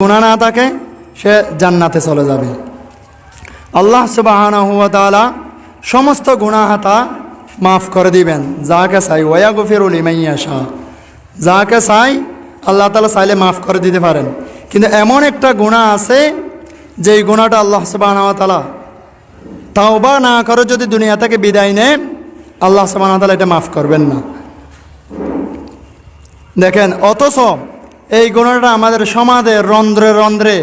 গুনাহ না থাকে সে জান্নাতে চলে যাবে। আল্লাহ সুবহানাহু ওয়া তাআলা সমস্ত গুনাহ হাতা মাফ করে দিবেন যাকে চাই, ওয়াগফিরু লিমান ইয়াশা, যাকে চাই আল্লাহ তাআলা চাইলে মাফ করে দিতে পারেন। কিন্তু এমন একটা গুনাহ আছে যেই গুনাহটা আল্লাহ সুবহানাহু ওয়া তাআলা তাওবা না করে যদি দুনিয়া থেকে বিদায় নেয়, আল্লাহ সুবহানাহু ওয়া তাআলা এটা মাফ করবেন না। দেখেন, অথচ এই গুনাহটা আমাদের সমাজে রন্ধ্রে রন্ধ্রে,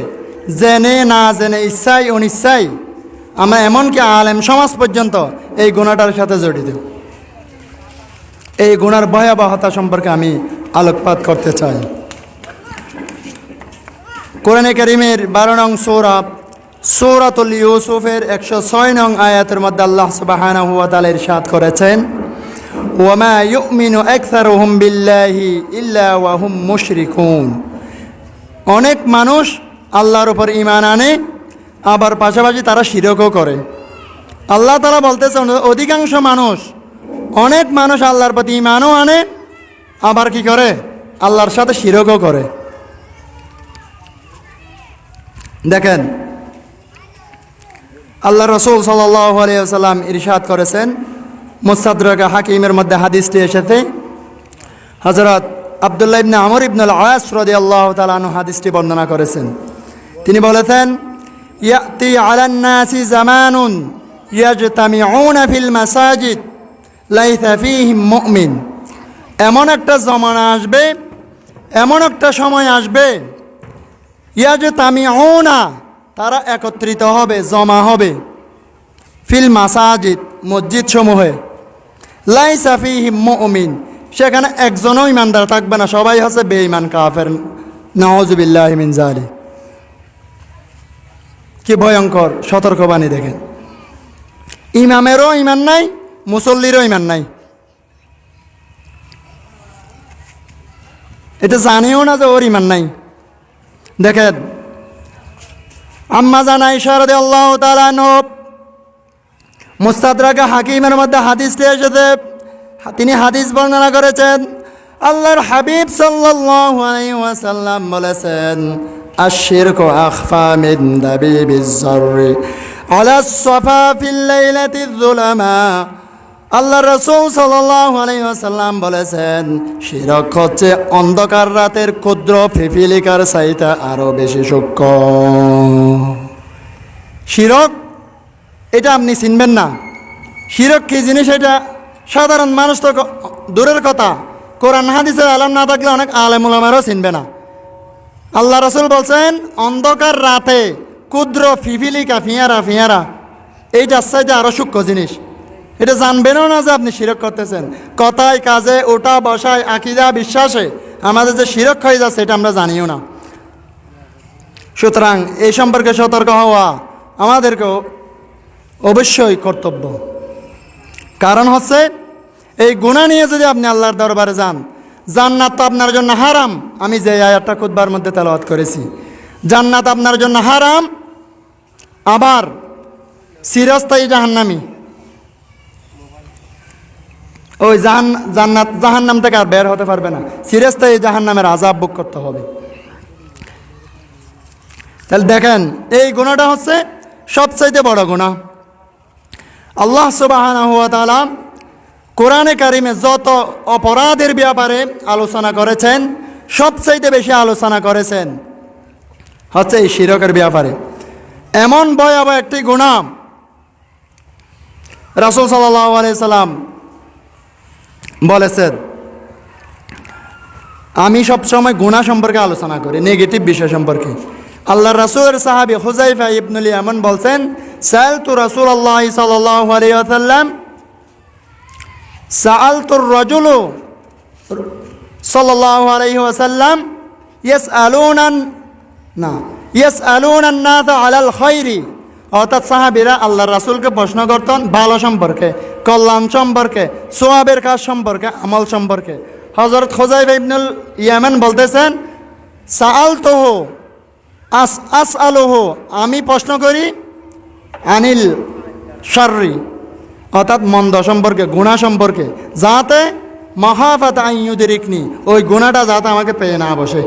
জেনে না জেনে, ইচ্ছাই অনিচ্ছাই, আমরা এমনকি আলেম সমাজ পর্যন্ত এই গুনাহটার সাথে জড়িত। এই গুনার ভয়াবহতা সম্পর্কে আমি আলোকপাত করতে চাই। কোরআনে কারীমের 12 নং সূরাতুল ইউসুফের 106 নং আয়াতের মধ্যে আল্লাহ সুবহানাহু ওয়া তাআলা ইরশাদ করেছেন, ওয়ামা ইউমিনু আকসারুহুম বিল্লাহি ইল্লা ওয়া হুম মুশরিকুন। অনেক মানুষ আল্লাহর উপর ঈমান আনে, আবার পাশাপাশি তারা শিরকও করে। আল্লাহ তাআলা বলতেছেন, অধিকাংশ মানুষ, অনেক মানুষ আল্লাহর প্রতি ঈমানও আনে, আবার কি করে, আল্লাহর সাথে শিরকও করে। দেখেন, আল্লাহ রাসূল সাল্লাল্লাহু আলাইহি ওয়াসাল্লাম ইরশাদ করেছেন, মুস্তাদরাক হাকিমের মধ্যে হাদিসটি এসেছে, হযরত আব্দুল্লাহ ইবনে আমর ইবনে আল-আস রাদিয়াল্লাহু তাআলা আনহু হাদিসটি বর্ণনা করেছেন। তিনি বলেছেন, ইয়াতি আলান নাসি জামানুন ইয়াজতামিউনা ফিল মাসাজিদ লাইসা ফীহিম মুমিন। এমন একটা জমানা আসবে, এমন একটা সময় আসবে, ইয়াজতামিউনা, তারা একত্রিত হবে, জমা হবে, ফিল মাসাজিদ, মসজিদ সমূহে, লাইসা ফীহিম মুমিন, সেখানে একজনও ইমানদার থাকবে না, সবাই হচ্ছে বেঈমান কাফের। নাউযুবিল্লাহি মিন যালিক। কি ভয়ঙ্কর সতর্কবাণী! দেখেন, ইমামেরও ইমান নাই, মুসল্লিরও ইমান নাই, এটা জানেও না যে ওর ইমান নাই। দেখেন, আম্মা জান আয়েশা রাদিয়াল্লাহু তাআলা আনহা মুস্তাদরাক হাকিমের মধ্যে হাদিসটি এসেছে, তিনি হাদিস বর্ণনা করেছেন, আল্লাহর হাবিব সাল্লাল্লাহু আলাইহি ওয়াসাল্লাম বলেছেন, আশ-শিরকু আখফা মিন দাবিবিজ যাররি আলা সাফা ফিল লাইলাতিয যুলামা। আল্লাহ রাসূল সাল্লাল্লাহু আলাইহি ওয়াসাল্লাম বলেছেন, শিরক হচ্ছে অন্ধকার রাতের ক্ষুদ্র পিপীলিকার চাইতে আরো বেশি সূক্ষ্ম। শিরক এটা আপনি চিনবেন না। শিরক কি জিনিস এটা সাধারণ মানুষ তো দূরের কথা, কোরআন হাদিসের আলেম না থাকলে অনেক আলেম উলামারাও চিনবে না। আল্লাহ রাসূল বলছেন, অন্ধকার রাতে ক্ষুদ্র পিপীলিকা, ফিয়ারা, এইটার চাইতে আরো সূক্ষ্ম জিনিস। এটা জানবেনও না যে আপনি শিরক করতেছেন। কথায়, কাজে, ওঠা বসায়, আকীদা, বিশ্বাসে আমাদের যে শিরক হয়ে যাচ্ছে, এটা আমরা জানিও না। সুতরাং এই সম্পর্কে সতর্ক হওয়া আমাদেরকেও অবশ্যই কর্তব্য। কারণ হচ্ছে, এই গুনাহ নিয়ে যদি আপনি আল্লাহর দরবারে যান, জান্নাত তো আপনার জন্য হারাম। আমি যে আয়াতটা খুতবার মধ্যে তেলাওয়াত করেছি, জান্নাত আপনার জন্য হারাম, আবার চিরস্থায়ী জাহান্নামী। ওই জান্নাত জাহান্নাম থেকে আর বের হতে পারবে না, চিরস্থায়ী জাহান্নামের আযাব ভোগ করতে হবে। তাহলে দেখেন, এই গুনাহটা হচ্ছে সবচাইতে বড় গুনাহ। আল্লাহ সুবহানাহু ওয়া তাআলা কোরআনে কারিমে যত অপরাধের ব্যাপারে আলোচনা করেছেন, সবচাইতে বেশি আলোচনা করেছেন হচ্ছে এই শিরকের ব্যাপারে। এমন ভয়াবহ একটি গুনাহ, রাসূল সাল্লাল্লাহু আলাইহি সাল্লাম বলেছেন, আমি সবসময় গুনাহ সম্পর্কে আলোচনা করি, নেগেটিভ বিষয় সম্পর্কে। আল্লাহ রাসূলের সাহাবী হুযায়ফা ইবনুল ইয়ামান বলছেন, সাআলতু রাসূলুল্লাহ সাল্লাল্লাহু আলাইহি ওয়াসাল্লাম, সাআলতুর রাজুলু সাল্লাল্লাহু আলাইহি ওয়াসাল্লাম ইয়াসআলুনান নাস আলাল খায়রি। অর্থাৎ সাহাবীরা আল্লাহর রাসূলকে প্রশ্ন করতেন ভালো সম্পর্কে, কল্যাণ সম্পর্কে, সওয়াবের কাজ সম্পর্কে, আমল সম্পর্কে। হযরত হুযায়ফা ইবনুল ইয়ামান বলতেছেন, সাআলতুহু আসআলুহু, আমি প্রশ্ন করি, আনিল শাররি, অর্থাৎ মন্দ সম্পর্কে, গুনাহ সম্পর্কে, যাতে মাহাফাত আন ইউদরিকনি, ওই গুনাহটা যাতে আমাকে পেয়ে না বসে।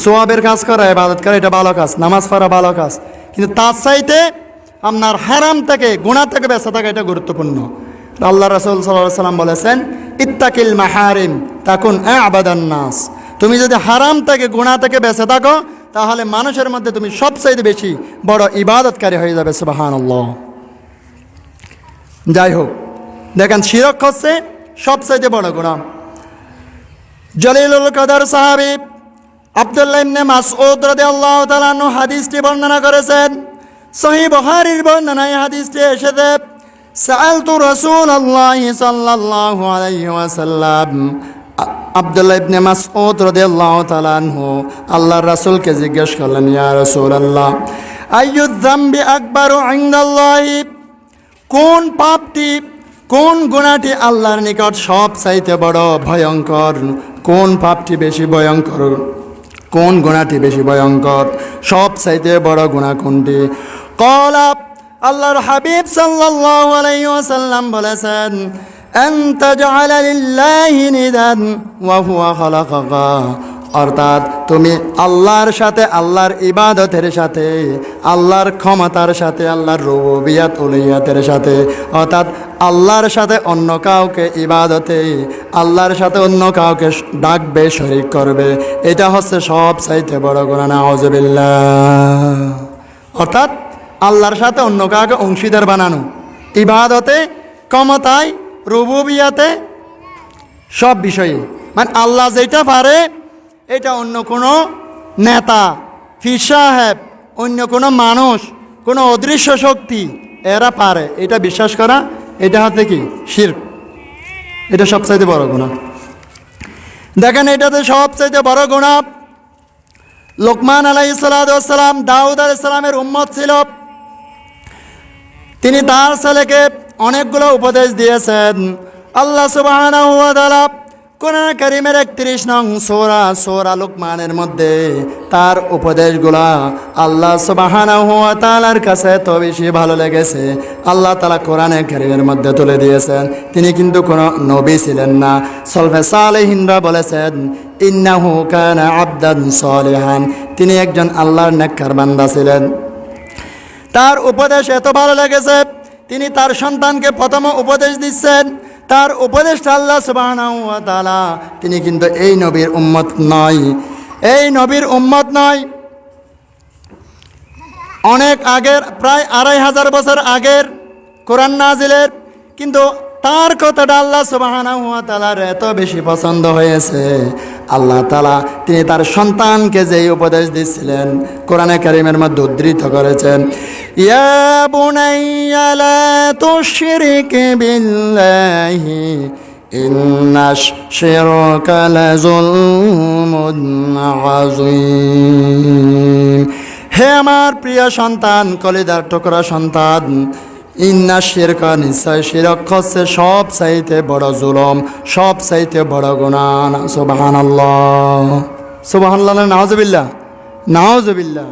সোয়াবের কাজ করা, ইবাদত করা, এটা ভালো কাজ, নামাজ পড়া ভালো কাজ, কিন্তু তার চাইতে আপনার হারাম থেকে, গুনাহ থেকে বেঁচে থাকা এটা গুরুত্বপূর্ণ। আল্লাহ রাসূল সাল্লাল্লাহু আলাইহি ওয়াসাল্লাম বলেছেন, ইত্তাকিল মাহারিম তাকুন আ'বাদান নাস। তুমি যদি হারাম থেকে, গুনাহ থেকে বেঁচে থাকো, তাহলে মানুষের মধ্যে তুমি সবচাইতে বেশি বড় ইবাদতকারী হয়ে যাবে। সুবহানাল্লাহ। যাই হোক, দেখেন শিরক হচ্ছে সবচাইতে বড় গুনাহ। জলিলুল কদর সাহাবী আব্দুল্লাহ ইবনে মাসউদ রাদিয়াল্লাহু তাআলা আনহু হাদিসটি বর্ণনা করেছেন। সহিহ বুখারীর বর্ণনায় হাদিসটি এসেছে, সাআলতু রাসূলুল্লাহি সাল্লাল্লাহু আলাইহি ওয়াসাল্লাম, আব্দুল্লাহ ইবনে মাসউদ রাদিয়াল্লাহু তাআলা আনহু আল্লাহর রাসূলকে জিজ্ঞেস করলেন, ইয়া রাসূলুল্লাহ, আইয়ুয যামবি আকবারু ইনদাল্লাহি, কোন পাপটি, কোন গুনাহটি আল্লাহর নিকট সব চাইতে বড় ভয়ঙ্কর? কোন পাপটি বেশি ভয়ঙ্কর, কোন গুনাহটি বেশি ভয়ঙ্কর, সব চাইতে বড় গুনাহ কোনটি? ক্বালা, আল্লাহর হাবিব সাল্লাল্লাহু আলাইহি ওয়াসাল্লাম বলেছেন, আন তাজআলা লিল্লাহি নিদান ওয়া হুয়া খালাকাকা, অর্থাৎ তুমি আল্লাহর সাথে, আল্লাহর ইবাদতের সাথে, আল্লাহর ক্ষমতার সাথে, আল্লাহর রুবুবিয়াত উলুহিয়াতের সাথে, অর্থাৎ আল্লাহর সাথে অন্য কাউকে ইবাদতে, আল্লাহর সাথে অন্য কাউকে ডাকবে, শরীক করবে, এটা হচ্ছে সব চাইতে বড় গুনাহ। নাউযুবিল্লাহ। অর্থাৎ আল্লাহর সাথে অন্য কাউকে অংশীদার বানানো, ইবাদতে, ক্ষমতায়, রুবুবিয়াতে, সব বিষয়ে। মানে আল্লাহ যেটা পারে এটা অন্য কোনো নেতা, পীর সাহেব, অন্য কোনো মানুষ, কোনো অদৃশ্য শক্তি এরা পারে, এটা বিশ্বাস করা, এটা হচ্ছে কি শিরক। এটা সবচাইতে বড় গুনাহ। দেখেন এটাতে সবচাইতে বড় গুনাহ। লোকমান আলাইহিস সালাতু ওয়াস সালাম দাউদ আলাইহিস সালামের উম্মত ছিল। তিনি তার ছেলেকে অনেকগুলো উপদেশ দিয়েছেন। আল্লাহ সুবহানাহু ওয়া তাআলা কোরআন কারীমের ৩১ নং সূরা লোকমানের মধ্যে তার উপদেশগুলা আল্লাহ সুবহানাহু ওয়া তাআলার কাছে এত বেশি ভালো লেগেছে, আল্লাহ তাআলা কোরআন কারীমের মধ্যে তুলে দিয়েছেন। তিনি কিন্তু কোনো নবী ছিলেন না। সলফে সালেহিনরা বলেছেন, ইন্নাহু কানা আবদান সালিহান, তিনি একজন আল্লাহর নেককার বান্দা ছিলেন। তার উপদেশ এত ভালো লেগেছে, তিনি তার সন্তানকে প্রথম উপদেশ দিচ্ছেন। তার উপদেশটা আল্লাহ সুবহানাহু ওয়া তাআলা, তিনি কিন্তু এই নবীর উম্মত নয়, এই নবীর উম্মত নয়। অনেক আগের, প্রায় ২৫০০ বছর আগের কোরআন নাজিলের, কিন্তু তার কথাটা আল্লাহ সুবহানাহু ওয়া তাআলার এত বেশি পছন্দ হয়েছে, আল্লাহ তাআলা তিনি তার সন্তানকে যেই উপদেশ দিচ্ছিলেন কোরআনে কারীমের মধ্যে উদ্ধৃত করেছেন, ইয়া বুনাইয়া লা তুশরিক বিল্লাহি ইন্নাশ শিরকা লাযুলমুন আযীম। হে আমার প্রিয় সন্তান, কলিজার টুকরা সন্তান, ইন্না শিরকা, নিশ্চয় শিরক হচ্ছে সব চাইতে বড় জুলম, সব চাইতে বড় গুনাহ। সুবহানাল্লাহ, সুবহানাল্লাহ, নাউযুবিল্লাহ, নাউযুবিল্লাহ।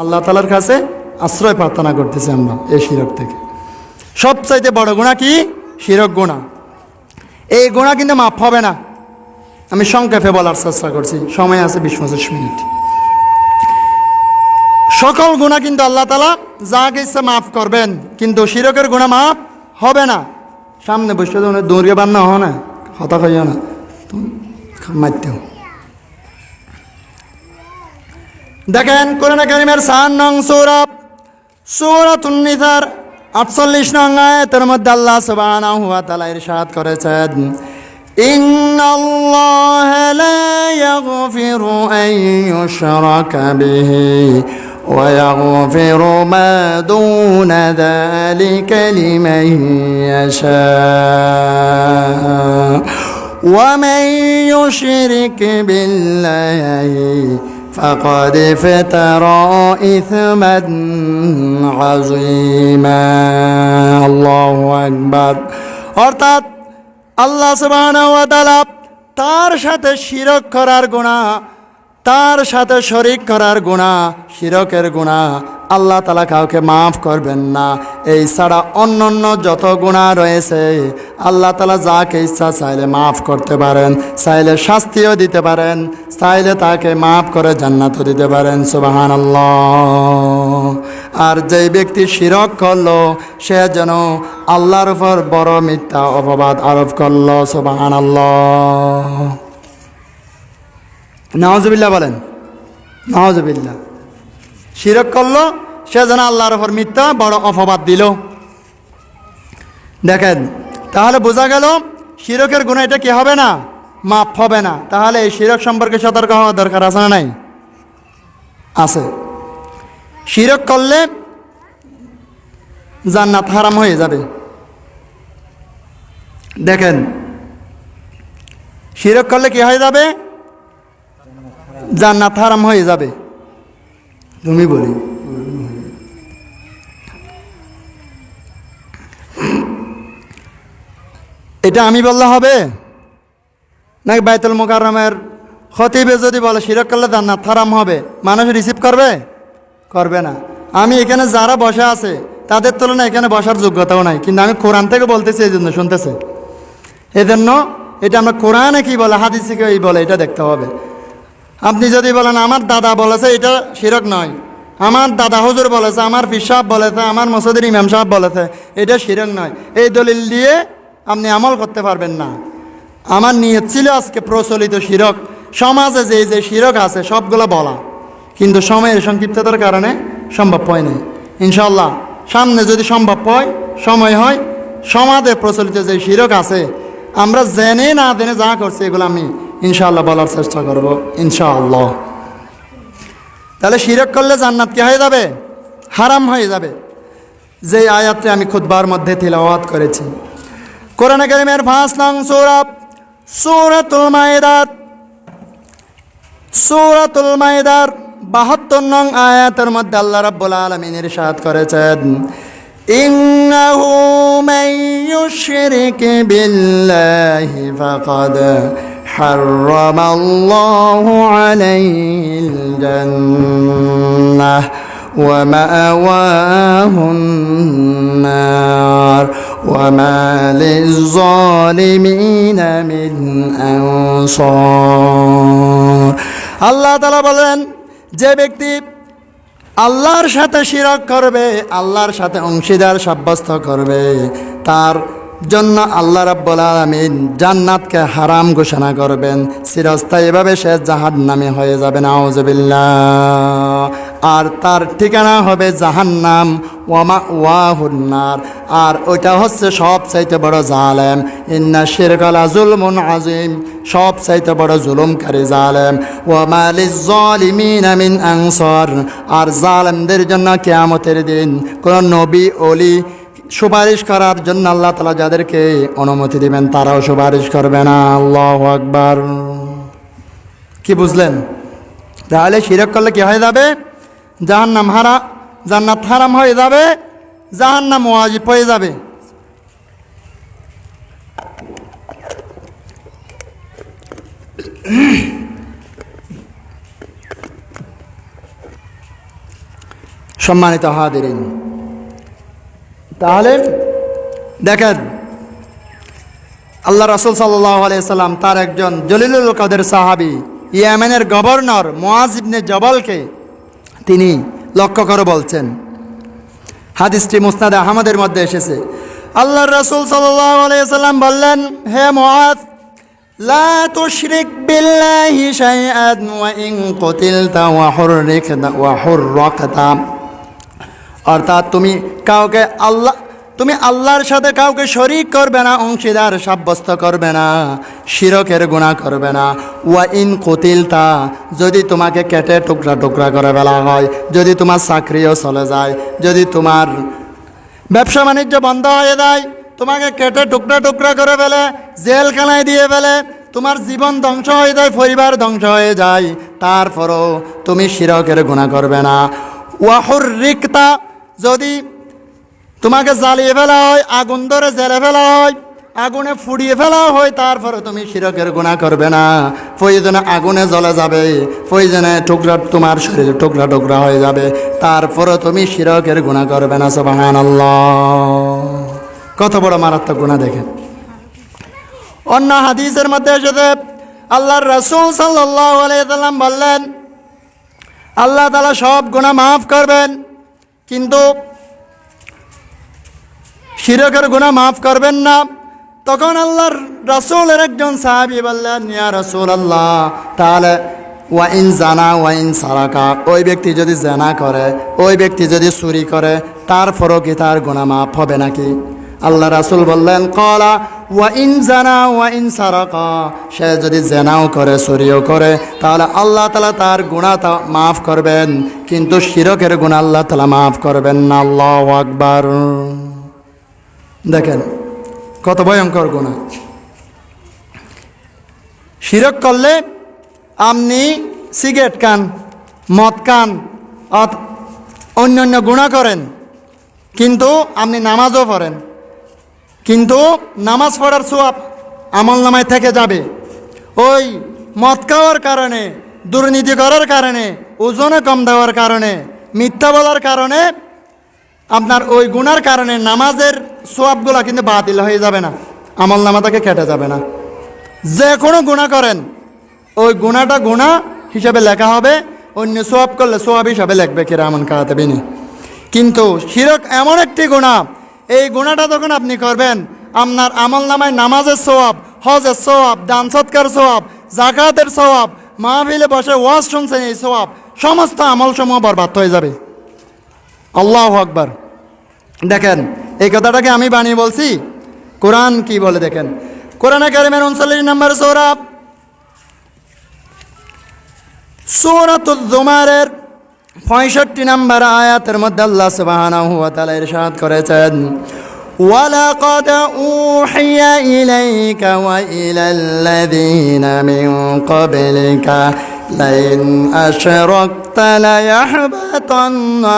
আল্লাহ তাআলার কাছে আশ্রয় প্রার্থনা করতেছি আমরা এই শিরক থেকে। সব চাইতে বড় গুনাহ কি? শিরক গুনাহ। এই গুনাহ কিন্তু মাফ হবে না। আমি সংক্ষেপে বলার চেষ্টা করছি, সময় আছে ২০-২৫ মিনিট। সকল গুনাহ কিন্তু আল্লাহ তাআলা যাকে ইচ্ছা মাফ করবেন, কিন্তু শিরকের গুনাহ মাফ হবে না। সামনে বসে দৌড়িয়ে বান্না হয় না, হতা খাইও না, মারতেও। দেখেন কোরআন কারীমের ৪ নং সূরাতুন নিসার ৪৮ নং আয়াতের মধ্যে আল্লাহ সুবহানাহু ওয়া তাআলা ইরশাদ করেছেন, ইন্নাল্লাহা লা ইয়াগফিরু আন ইউশরাকা বিহি ওয়া ইয়াগফিরু মা দুনা যালিকা লিমান ইয়াশা ওয়া মান ইউশরিক বিল্লাহি ফাকাদ ইফতারা ইসমান আযীমা। আল্লাহু আকবার। অর্থাৎ আল্লাহ সুবহানাহু ওয়া তাআলা তার সাথে শিরক করার গুনাহ, তার সাথে শরীক করার গুনাহ, শিরকের গুনাহ আল্লাহ তাআলা কাউকে মাফ করবেন না। এই ছাড়া অন্যান্য যত গুনাহ রয়েছে আল্লাহ তাআলা যাকে ইচ্ছা চাইলে মাফ করতে পারেন, চাইলে শাস্তিও দিতে পারেন, চাইলে তাকে মাফ করে জান্নাতও দিতে পারেন। সুবহানাল্লাহ। আর যেই ব্যক্তি শিরক করলো সে যেন আল্লাহর উপর বড় মিথ্যা অপবাদ আরোপ করলো। সুবহানাল্লাহ। নাউজুবিল্লাহ বলেন, নাউজুবিল্লাহ। শিরক করলো সে যেন আল্লাহর উপর মিথ্যা বড় অপবাদ দিল। দেখেন, তাহলে বোঝা গেল শিরকের গুনাহ এটা কি হবে না, মাফ হবে না। তাহলে এই শিরক সম্পর্কে সতর্ক হওয়া দরকার আছে না নাই? আছে। শিরক করলে জান্নাত হারাম হয়ে যাবে। দেখেন, শিরক করলে কি হয়ে যাবে? জান্নাত হারাম হয়ে যাবে। তুমি বলি, এটা আমি বললে হবে নাকি বাইতুল মুকাররমের খতিবে যদি বলে শিরক করলে জান্নাত হারাম হবে, মানুষ রিসিভ করবে? করবে না। আমি এখানে যারা বসে আছে তাদের তুলনায় এখানে বসার যোগ্যতাও নাই, কিন্তু আমি কোরআন থেকে বলতেছি, এই জন্য শুনতেছে। এই জন্য এটা আমরা কোরআনে কি বলে, হাদিসে কি বলে, এটা দেখতে হবে। আপনি যদি বলেন আমার দাদা বলেছে এটা শিরক নয়, আমার দাদা হুজুর বলেছে, আমার পীর সাহেব বলেছে, আমার মসজিদের ইমাম সাহেব বলেছে, এটা শিরক নয়, এই দলিল দিয়ে আপনি আমল করতে পারবেন না। আমার নিয়ত ছিল আজকে প্রচলিত শিরক, সমাজে যে যে শিরক আছে সবগুলো বলা, কিন্তু সময়ের সংক্ষিপ্ততার কারণে সম্ভব হয় নাই। ইনশাল্লাহ সামনে যদি সম্ভব হয়, সময় হয়, সমাজে প্রচলিত যে শিরক আছে আমরা জেনে না জেনে যা করছি এগুলো আমি ইনশাআল্লাহ বলার চেষ্টা করব ইনশাআল্লাহ। তাহলে শিরক করলে জান্নাত কি হয়ে যাবে? হারাম হয়ে যাবে। যে আয়াতটি আমি খুতবার মধ্যে তিলাওয়াত করেছি, কোরআনে কারীমের ৫ নং সূরা সূরাতুল মায়েদার, সূরাতুল মায়েদার ৭২ নং আয়াতের মধ্যে আল্লাহ রাব্বুল আলামিন ইরশাদ করেছেন, ইন্নাহু মান ইউশরিক বিল্লাহি ফাকাদ হারামাল্লাহু আলাইহিল জান্নাহ ওয়া মাআওয়াহুন নার ওয়া মা লিয-যালিমিনা মিন আনসার। আল্লাহ তাআলা বলেন, যে ব্যক্তি আল্লাহর সাথে শিরক করবে, আল্লাহর সাথে অংশীদার সাব্যস্ত করবে, তার জন্য আল্লাহ রাব্বুল আলামিন জান্নাতকে হারাম ঘোষণা করবেন, চিরস্থায়ীভাবে সে জাহান্নামী হয়ে যাবে। নাউযুবিল্লাহ। আর তার ঠিকানা হবে জাহান্নাম, ওয়া মাওয়াহুন নার। আর ওইটা হচ্ছে সবচাইতে বড় জালেম। ইন্না শিরকা লাযুলমুন আযীম, সবচাইতে বড় জুলুমকারী জালেম। ওয়া মা লিয-যালিমিনা মিন আনসার। আর জালেমদের জন্য কিয়ামতের দিন কোন নবী ওলি সুপারিশ করার জন্য আল্লাহ তাআলা যাদেরকে অনুমতি দিবেন তারাও সুপারিশ করবে না। আল্লাহু আকবার। কি বুঝলেন? তাহলে শিরক করলে কি হয়ে যাবে? জাহান্নাম জান্নাত হারাম হয়ে যাবে, জাহান্নাম ওয়াজিব হয়ে যাবে। সম্মানিত হাজিরিন, তাহলে দেখেন আল্লাহ রাসূল সাল্লাল্লাহু আলাইহি সাল্লাম তার একজন জলিলুল কদর সাহাবী ইয়েমেনের গভর্নর মুআজ ইবনে জবালকে তিনি লক্ষ্য করে বলছেন, হাদিসটি মুসনাদে আহমদের মধ্যে এসেছে। আল্লাহর রাসূল সাল্লাল্লাহু আলাইহি সাল্লাম বললেন, হে মুআজ, লা তুশরিক বিল্লাহি শাইআন ওয়া ইন কুতিলতা ওয়া হুররিকতা। অর্থাৎ তুমি আল্লাহর সাথে কাউকে শরীক করবে না, অংশীদার সাব্যস্ত করবে না, শিরকের গুনাহ করবে না। ওয়া ইন কুতিলতা, যদি তোমাকে কেটে টুকরা টুকরা করে ফেলা হয়, যদি তোমার চাকরিও চলে যায়, যদি তোমার ব্যবসা বাণিজ্য বন্ধ হয়ে যায়, তোমাকে কেটে টুকরা টুকরা করে ফেলে, জেলখানায় দিয়ে ফেলে, তোমার জীবন ধ্বংস হয়ে যায়, পরিবার ধ্বংস হয়ে যায়, তারপরও তুমি শিরকের গুনাহ করবে না। ওয়া হুররিকতা, যদি তোমাকে জ্বালিয়ে ফেলা হয়, আগুন ধরে জেলে ফেলা হয়, আগুনে ফুড়িয়ে ফেলা হয়, তারপরে তুমি শিরকের গুনাহ করবে না। প্রয়োজনে আগুনে জ্বলে যাবে, প্রয়োজনে টুকরা তোমার শরীরে টুকরা টুকরা হয়ে যাবে, তারপরে তুমি শিরকের গুনাহ করবে না। সুবহানাল্লাহ, কত বড় মারাত্মক গুনাহ দেখেন। অন্য হাদিসের মধ্যে এসেছে আল্লাহর রাসূল সাল্লাল্লাহু আলাইহি ওয়াসাল্লাম বললেন, আল্লাহ তাআলা সব গুনাহ মাফ করবেন, কিন্তু শিরকের গুনাহ মাফ করবেন না। তখন আল্লাহর রাসূলের একজন সাহাবী বললেন, ইয়া রাসূলুল্লাহ, তাহলে ওয়া ইন জানা ওয়া ইন সারাকা, ওই ব্যক্তি যদি জানা করে, ওই ব্যক্তি যদি চুরি করে, তারপরও কি তার গুনাহ মাফ হবে নাকি? আল্লাহ রাসূল বললেন, ক্বালা ওয়া ইন জানা ওয়া ইন সারাকা, সে যদি জেনাও করে চুরিও করে, তাহলে আল্লাহ তাআলা তার গুনাহটা মাফ করবেন, কিন্তু শিরকের গুনাহ আল্লাহ তাআলা মাফ করবেন না। আল্লাহু আকবার। দেখেন কত ভয়ঙ্কর গুনাহ। শিরক করলে আপনি সিগারেট খান, মদ খান, অন্যান্য গুনাহ করেন, কিন্তু আপনি নামাজও পড়েন, কিন্তু নামাজ পড়ার সওয়াব আমল নামায় থেকে যাবে। ওই মদ খাওয়ার কারণে, দুর্নীতি করার কারণে, ওজনে কম দেওয়ার কারণে, মিথ্যা বলার কারণে, আপনার ওই গুনার কারণে নামাজের সওয়াবগুলো কিন্তু বাতিল হয়ে যাবে না, আমল নামা থেকে কেটে যাবে না। যে কোনো গুনাহ করেন, ওই গুনাহটা গুনাহ হিসাবে লেখা হবে, অন্য সওয়াব করলে সওয়াব হিসাবে লিখবে কিরামান কাতিবিন। কিন্তু শিরক এমন একটি গুনাহ, এই গুনাহটা যখন আপনি করবেন, আপনার আমল নামায় নামাজের সওয়াব, হজের সওয়াব, দান সৎকার সওয়াব, যাকাতের সওয়াব, মাহফিলে বসে ওয়াজ শুনছেন এই সওয়াব, সমস্ত আমলসমূহ বরবাদ হয়ে যাবে। আল্লাহু আকবার। দেখেন এই কথাটাকে আমি বানিয়ে বলছি, কোরআন কি বলে দেখেন। কোরআনে কারিমের 39 নম্বর সূরা, সূরাতুজ জুমারের 65 নম্বর আয়াতের মধ্যে আল্লাহ সুবহানাহু ওয়া তাআলা ইরশাদ করেছেন, ওয়ালাকাদ উহিয়া ইলাইকা ওয়া ইলাল্লাযীনা মিন ক্বাবলিকা লাইন আশরাকতা লায়াহবাতান্না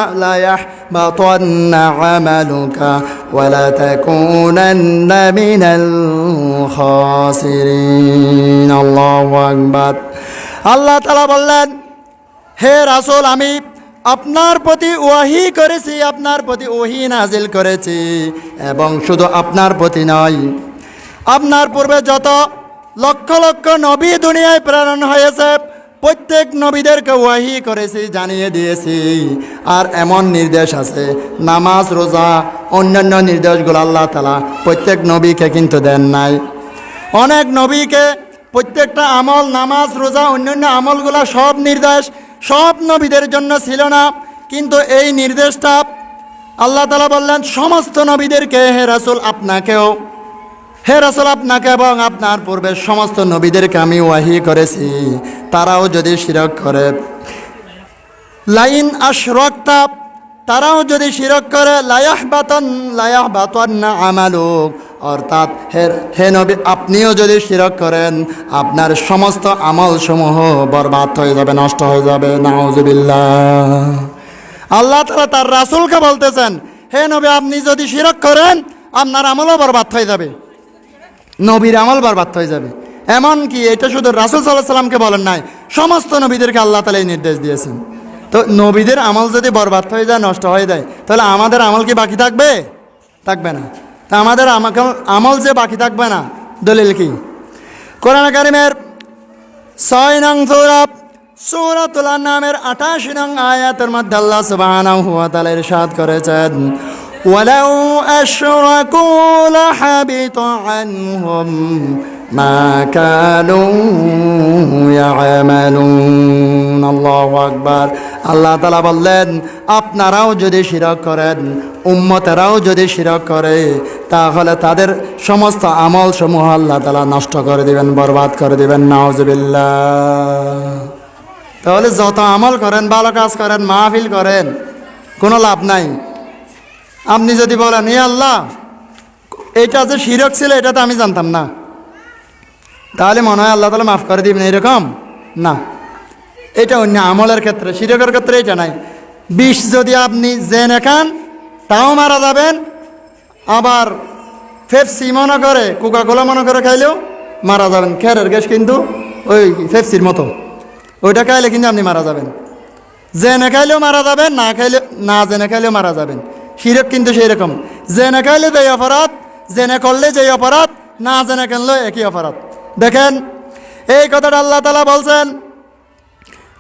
আমালুকা ওয়া লাতাকুনান্না মিনাল খাসিরিন। আল্লাহু আকবার। আল্লাহ তাআলা বললেন, হে রাসূল, আমি আপনার প্রতি ওয়াহি করেছি, আপনার প্রতি ওয়াহি নাজিল করেছি, এবং শুধু আপনার প্রতি নয়, আপনার পূর্বে যত লক্ষ লক্ষ নবী দুনিয়ায় প্রেরণ হয়েছে, প্রত্যেক নবীদেরকে ওয়াহি করেছি, জানিয়ে দিয়েছি। আর এমন নির্দেশ আছে, নামাজ, রোজা, অন্যান্য নির্দেশগুলো আল্লাহ তাআলা প্রত্যেক নবীকে কিন্তু দেন নাই। অনেক নবীকে প্রত্যেকটা আমল, নামাজ, রোজা, অন্যান্য আমলগুলো সব নির্দেশ সব নবীদের জন্য ছিল না, কিন্তু এই নির্দেশটা আল্লাহ তাআলা বললেন সমস্ত নবীদেরকে, হে রাসূল আপনাকেও, হে রাসূল আপনাকে এবং আপনার পূর্বের সমস্ত নবীদেরকে আমি ওয়াহি করেছি। তারাও যদি শিরক করে, লাইন আশরাকতা, তারাও যদি শিরক করে, লায়াহবাতান্না আমালুক, অর্থাৎ হে নবী আপনিও যদি শিরক করেন, আপনার সমস্ত আমল সমূহ বরবাদ হয়ে যাবে, নষ্ট হয়ে যাবে। নাউজুবিল্লাহ। আল্লাহ তাআলা তার রাসূলকে বলতেছেন, হে নবী আপনি যদি শিরক করেন, আপনার আমলও বরবাদ হয়ে যাবে, নবীর আমল বরবাদ হয়ে যাবে। এমন কি এটা শুধু রাসূল সাল্লাল্লাহু আলাইহি সাল্লামকে বলেন নাই, সমস্ত নবীদেরকে আল্লাহ তাআলা এই নির্দেশ দিয়েছেন। তো নবীদের আমল যদি বরবাদ হয়ে যায়, নষ্ট হয়ে যায়, তাহলে আমাদের আমল কি বাকি থাকবে? থাকবে না। তা আমাদের আমল যে বাকি থাকবে না, দলিল কি? কোরআন কারিমের 6 নং সূরা, সূরাতুল আনআমের 88 নং আয়াতের মধ্যে আল্লাহ সুবহানাহু ওয়া তাআলা ইরশাদ করেছেন, ওয়ালাউ আশরাকু লাহাবিতা আনহুম মা কানু ইয়ামালুন। আল্লাহু আকবার। আল্লাহ তাআলা বললেন, আপনারাও যদি শিরক করেন, উম্মতেরাও যদি শিরক করে, তাহলে তাদের সমস্ত আমল সমূহ আল্লাহ তাআলা নষ্ট করে দিবেন, বরবাদ করে দিবেন। নাউজুবিল্লাহ। তাহলে যত আমল করেন, ভালো কাজ করেন, মাহফিল করেন, কোনো লাভ নাই। আপনি যদি বলেন, হে আল্লাহ এটা যে শিরক ছিল, এটা তো আমি জানতাম না, তাহলে মনে হয় আল্লাহ তাআলা মাফ করে দিবেন, এরকম না। এটা অন্য আমলের ক্ষেত্রে, শিরকের ক্ষেত্রে এটা নাই। বিষ যদি আপনি জেনে খান, তাও মারা যাবেন, আবার পেপসি মনে করে, কোকা কোলা মনে করে খাইলেও মারা যাবেন। খেরের গ্যাস কিন্তু ওই পেপসির মতো, ওইটা খাইলে কিন্তু আপনি মারা যাবেন। জেনে খাইলেও মারা যাবেন, না জেনে খাইলেও মারা যাবেন। শিরক কিন্তু সেই রকম, জেনে খাইলে যেই অপরাধ, জেনে করলে যেই অপরাধ, না জেনে কিনলেও একই অপরাধ। দেখেন এই কথাটা আল্লাহ তাআলা বলছেন,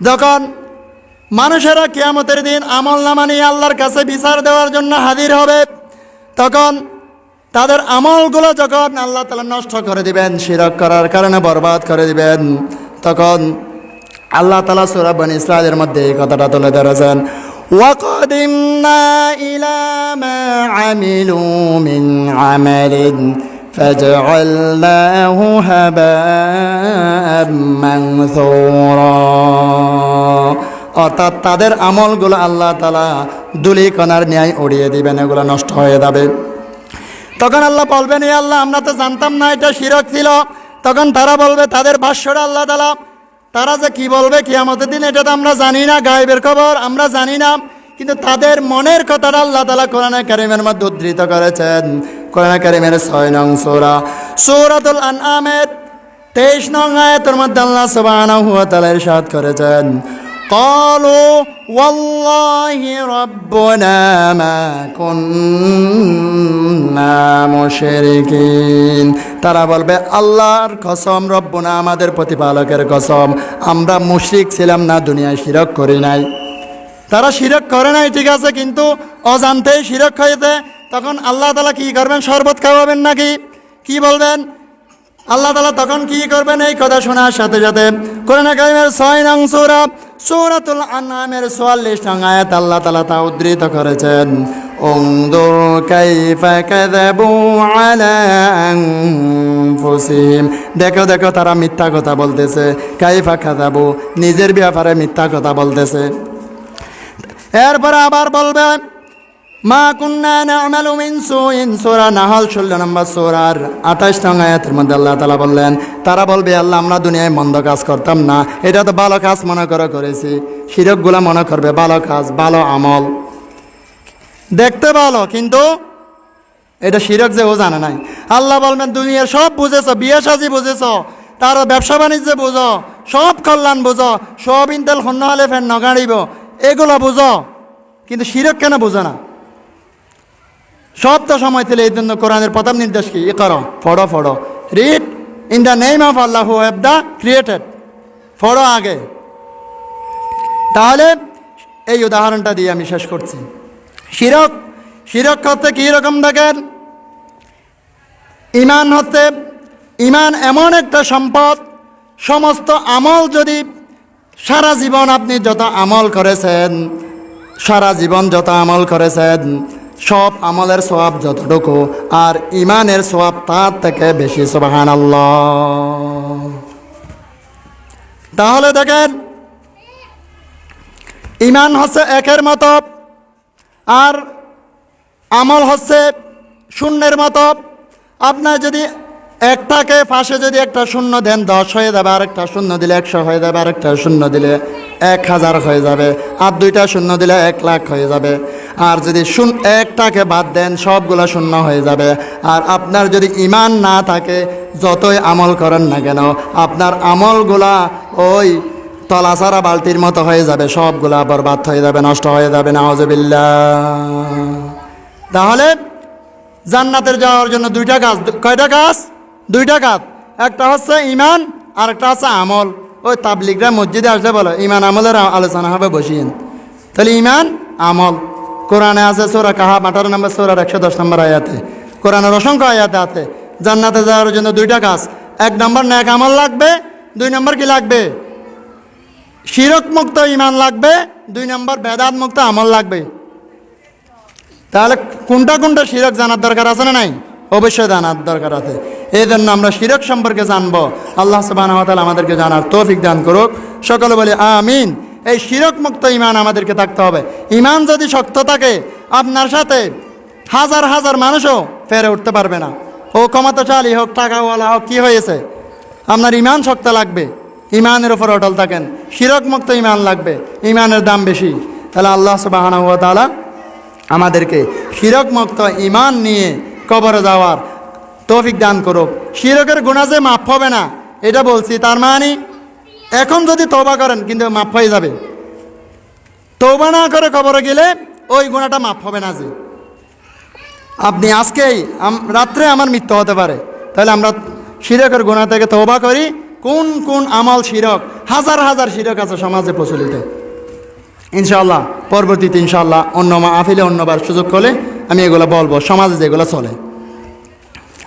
যখন মানুষেরা কিয়ামতের দিন আমল নামা নিয়ে আল্লাহর কাছে বিচার দেওয়ার জন্য হাজির হবে, তখন তাদের আমলগুলো যখন আল্লাহ তাআলা নষ্ট করে দিবেন, শিরক করার কারণে বরবাদ করে দিবেন, তখন আল্লাহ তাআলা সূরা বনী ইসরাঈলের মধ্যে এই কথাটা তুলে ধরেছেন, ওয়াকাদিমনা ইলা মা আমিলু মিন আমালিন ফাজআলনাহু হাবাআম মানসুরা। অর্থাৎ তাদের আমলগুলো আল্লাহ তাআলা ধূলিকণার ন্যায় উড়িয়ে দিবেন, এগুলো নষ্ট হয়ে যাবে। তখন আল্লাহ বলবেন, এ আল্লাহ, আমরা তো জানতাম না এটা শিরক ছিল। তখন তারা বলবে, তাদের ভাষ্যটা আল্লাহ তাআলা, তারা যে কি বলবে কিয়ামতের দিন, এটা তো আমরা জানি না, গায়েবের খবর আমরা জানি না। কিন্তু তাদের মনের কথাটা আল্লাহ তাআলা কোরআনে কারীমের মধ্যে উদ্ধৃত করেছেন। কোরআনে কারীমের 6 নং সূরা সূরাতুল আনআমের 23 নং আয়াতের মধ্যে আল্লাহ সুবহানাহু ওয়া তাআলা ইরশাদ করেছেন, قالوا والله ربنا ما كنا مشركين। তারা বলবে, আল্লাহর কসম, রব্বনা, আমাদের প্রতিপালকের কসম, আমরা মুশরিক ছিলাম না, দুনিয়ায় শিরক করি নাই। তারা শিরক করে নাই ঠিক আছে, কিন্তু অজান্তেই শিরক হয়েছে। তখন আল্লাহ তাআলা কি করবেন? শরবত খাওয়াবেন নাকি কি বলবেন? আল্লাহ তাআলা তখন কি করবেন? এই কথা শোনার সাথে সাথে কোরআনে কারীমের 6 নং সূরা সূরাতুল আনআমের 44 নং আয়াত আল্লাহ তাআলা তা উদ্ধৃত করেছেন, উনদুর কাইফা কাযাবু আলা আনফুসিহিম। দেখো দেখো, তারা মিথ্যা কথা বলতেছে। কাইফা কাযাবু, নিজের ব্যাপারে মিথ্যা কথা বলতেছে। এরপরে আবার বলবে, মা কুন্না না'মালু মিন সুইন। সূরা নাহল 16 নম্বর সূরার 28 নং আয়াতের মধ্যে আল্লাহ তাআলা বললেন, তারা বলবে, আল্লাহ, আমরা দুনিয়ায় মন্দ কাজ করতাম না, এটা তো ভালো কাজ মনে করে করেছি। শিরকগুলা মনে করবে ভালো কাজ, ভালো আমল, দেখতে ভালো, কিন্তু এটা শিরক যে ও জানে নাই। আল্লাহ বলবেন, দুনিয়ার সব বুঝেছ, বিয়ে সাজি বুঝেছ, তার ব্যবসা বাণিজ্য বুঝো, সব কল্যাণ বুঝো, সব ইন্তেল হন্য হলে ফের নগাড়িব, এগুলো বুঝো, কিন্তু শিরক কেন বুঝো না? সব তো সময় দিলে। এই জন্য কোরআনের প্রথম নির্দেশ কি? ইকরা, পড়ো পড়ো, read in the name of Allah who have the created. পড়ো আগে। তাহলে এই উদাহরণটা দিয়ে আমি শেষ করছি। শিরক, শিরক হচ্ছে কি রকম দেখেন, ইমান হচ্ছে, ইমান এমন একটা সম্পদ, সমস্ত আমল যদি সারা জীবন আপনি যত আমল করেছেন, সারা জীবন যত আমল করেছেন, সব আমলের সওয়াব যতটুকু, আর ইমানের সওয়াব তার থেকে বেশি। সুবহানাল্লাহ। তাহলে দেখেন, ইমান হচ্ছে 1-এর মতো, আর আমল হচ্ছে 0-এর মতো। আপনার যদি একটাকে পাশে যদি একটা শূন্য দেন 10 হয়ে যাবে, আরেকটা শূন্য দিলে 100 হয়ে যাবে, আরেকটা শূন্য দিলে 1000 হয়ে যাবে, আর 2টা শূন্য দিলে 1 লাখ হয়ে যাবে। আর যদি একটাকে বাদ দেন, সবগুলা শূন্য হয়ে যাবে। আর আপনার যদি ইমান না থাকে, যতই আমল করেন না কেন, আপনার আমলগুলা ওই তলাছাড়া বালতির মতো হয়ে যাবে, সবগুলা বরবাদ হয়ে যাবে, নষ্ট হয়ে যাবে। নাউজুবিল্লাহ। তাহলে জান্নাতের যাওয়ার জন্য 2টা কাজ। কয়টা কাজ? 2টা কাজ। একটা হচ্ছে ইমান, আর একটা হচ্ছে আমল। ওই তাবলিগরা মসজিদে আসলে বলো ইমান আমলের আলোচনা হবে, বসিয়েন। তাহলে ইমান আমল কোরআনে আছে, সূরা কাহাফ 18 নম্বর সূরার 110 নম্বর আয়াতে, কোরআনের অসংখ্য আয়াতে আছে। জান্নাতে যাওয়ার জন্য 2টা কাজ। 1 নম্বর নেক আমল লাগবে, 2 নম্বর কি লাগবে? শিরক মুক্ত ইমান লাগবে, 2 নম্বর বেদাত মুক্ত আমল লাগবে। তাহলে কোনটা কোনটা শিরক জানার দরকার আছে না নাই? অবশ্যই জানার দরকার আছে। এই জন্য আমরা শিরক সম্পর্কে জানবো। আল্লাহ সুবহানাহু ওয়া তাআলা আমাদেরকে জানার তৌফিক দান করুক। সকলে বলি আমিন। এই শিরক মুক্ত ইমান আমাদেরকে থাকতে হবে। ইমান যদি শক্ত থাকে, আপনার সাথে হাজার হাজার মানুষও ফেরে উঠতে পারবে না। ও ক্ষমতাশালী হোক, টাকাওয়ালা হোক, কি হয়েছে, আপনার ইমান শক্ত লাগবে। ইমানের উপর অটল থাকেন। শিরক মুক্ত ইমান লাগবে, ইমানের দাম বেশি। তাহলে আল্লাহ সুবহানাহু ওয়া তাআলা আমাদেরকে শিরক মুক্ত ইমান নিয়ে কবরে যাওয়ার তৌফিক দান করুক। শিরকের গুনাহ যে মাফ হবে না এটা বলছি, তার মানে এখন যদি তওবা করেন কিন্তু মাফ হয়ে যাবে, তওবা না করে কবরে গেলে ওই গুনাহটা মাফ হবে না। যে আপনি আজকেই রাত্রে আমার মৃত্যু হতে পারে, তাহলে আমরা শিরকের গুনাহ থেকে তওবা করি। কোন কোন আমল শিরক, হাজার হাজার শিরক আছে সমাজে প্রচলিত। ইনশাআল্লাহ পরবর্তীতে ইনশাআল্লাহ অন্য মাহফিলে অন্যবার সুযোগ হলে আমি এগুলো বলবো, সমাজে যেগুলো চলে।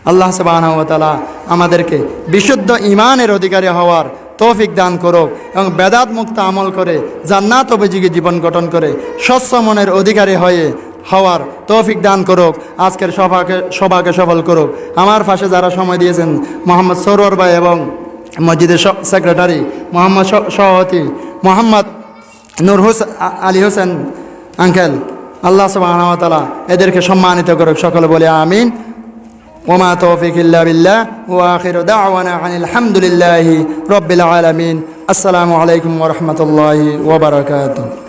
আল্লাহ সুবহানাহু ওয়া তাআলা আমাদেরকে বিশুদ্ধ ঈমানের অধিকারী হওয়ার তৌফিক দান করুক এবং বেদাত মুক্ত আমল করে জান্নাত উপযোগী জীবন গঠন করে স্বচ্ছ মনের অধিকারী হওয়ার তৌফিক দান করুক। আজকের সভাকে সফল করুক। আমার পাশে যারা সময় দিয়েছেন মোহাম্মদ সরোয়ার ভাই এবং মসজিদের সেক্রেটারি মোহাম্মদ সভাপতি মোহাম্মদ নূর আলী হোসেন আঙ্কেল, আল্লাহ সুবহানাহু ওয়া তাআলা এদেরকে সম্মানিত করুক। সকলে বলে আমিন। ওমা তৌফিক ইল্লা বিল্লাহ ওয়া আখিরু দাওয়ানা আনিল হামদুলিল্লাহি রাব্বিল আলামিন। আসসালামু আলাইকুম ওয়া রাহমাতুল্লাহি ওয়া বারাকাতুহু।